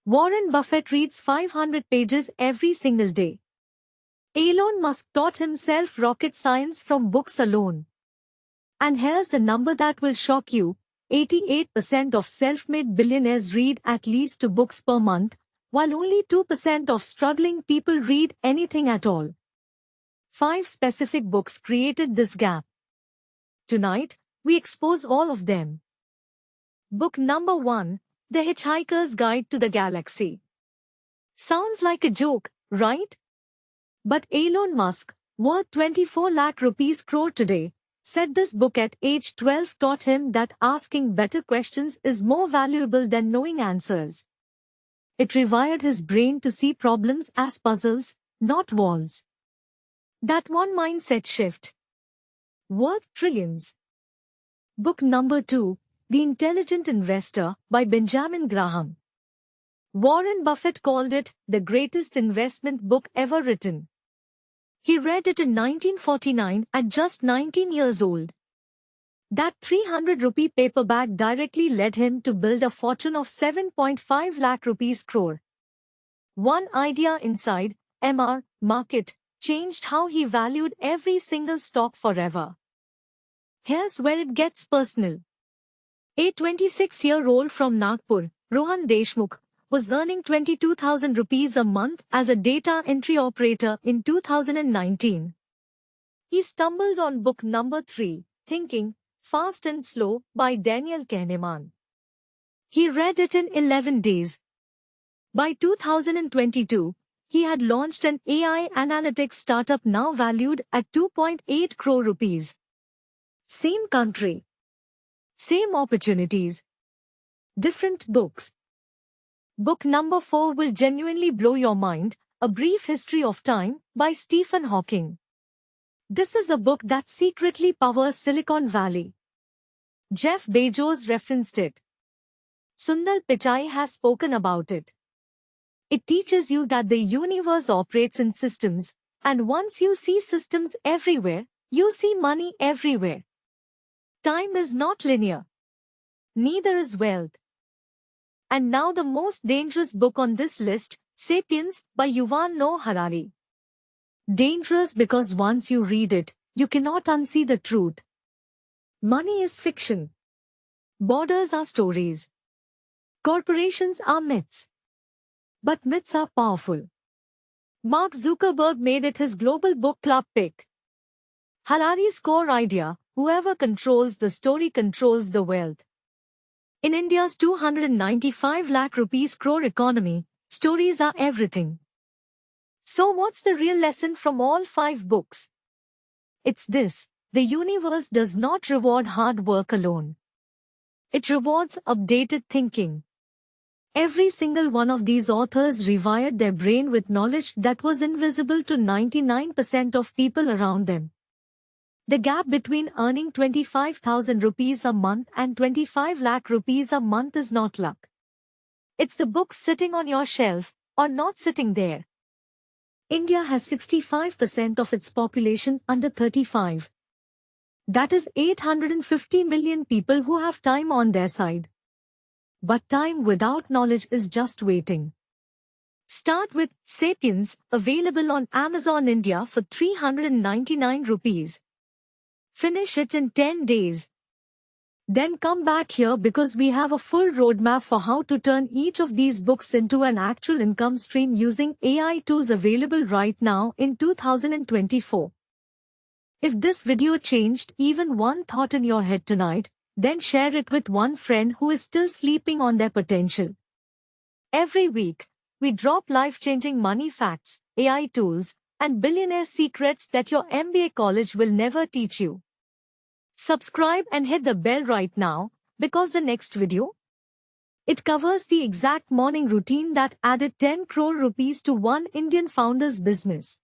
Warren Buffett reads 500 pages every single day. Elon Musk taught himself rocket science from books alone. And here's the number that will shock you. 88% of self-made billionaires read at least 2 books per month, while only 2% of struggling people read anything at all. 5 specific books created this gap. Tonight, we expose all of them. Book number 1, The Hitchhiker's Guide to the Galaxy. Sounds like a joke, right? But Elon Musk, worth 24 lakh rupees crore today, said this book at age 12 taught him that asking better questions is more valuable than knowing answers. It rewired his brain to see problems as puzzles, not walls. That one mindset shift. Worth trillions. Book number 2, The Intelligent Investor by Benjamin Graham. Warren Buffett called it the greatest investment book ever written. He read it in 1949 at just 19 years old. That 300 rupee paperback directly led him to build a fortune of 7.5 lakh rupees crore. One idea inside MR market changed how he valued every single stock forever. Here's where it gets personal. A 26-year-old from Nagpur, Rohan Deshmukh, was earning 22,000 rupees a month as a data entry operator in 2019. He stumbled on book number 3, Thinking, Fast and Slow by Daniel Kahneman. He read it in 11 days. By 2022, he had launched an AI analytics startup now valued at 2.8 crore rupees. Same country. Same opportunities. Different books. Book number 4 will genuinely blow your mind, A Brief History of Time by Stephen Hawking. This is a book that secretly powers Silicon Valley. Jeff Bezos referenced it. Sundar Pichai has spoken about it. It teaches you that the universe operates in systems, and once you see systems everywhere, you see money everywhere. Time is not linear. Neither is wealth. And now the most dangerous book on this list, Sapiens by Yuval Noah Harari. Dangerous because once you read it, you cannot unsee the truth. Money is fiction. Borders are stories. Corporations are myths. But myths are powerful. Mark Zuckerberg made it his global book club pick. Harari's core idea, whoever controls the story controls the wealth. In India's 295 lakh rupees crore economy, stories are everything. So what's the real lesson from all 5 books? It's this: the universe does not reward hard work alone. It rewards updated thinking. Every single one of these authors rewired their brain with knowledge that was invisible to 99% of people around them. The gap between earning 25,000 rupees a month and 25 lakh rupees a month is not luck. It's the books sitting on your shelf, or not sitting there. India has 65% of its population under 35. That is 850 million people who have time on their side. But time without knowledge is just waiting. Start with Sapiens, available on Amazon India for 399 rupees. Finish it in 10 days. Then come back here because we have a full roadmap for how to turn each of these books into an actual income stream using AI tools available right now in 2024. If this video changed even one thought in your head tonight, then share it with one friend who is still sleeping on their potential. Every week, we drop life-changing money facts, AI tools, and billionaire secrets that your MBA college will never teach you. Subscribe and hit the bell right now, because the next video, it covers the exact morning routine that added 10 crore rupees to one Indian founder's business.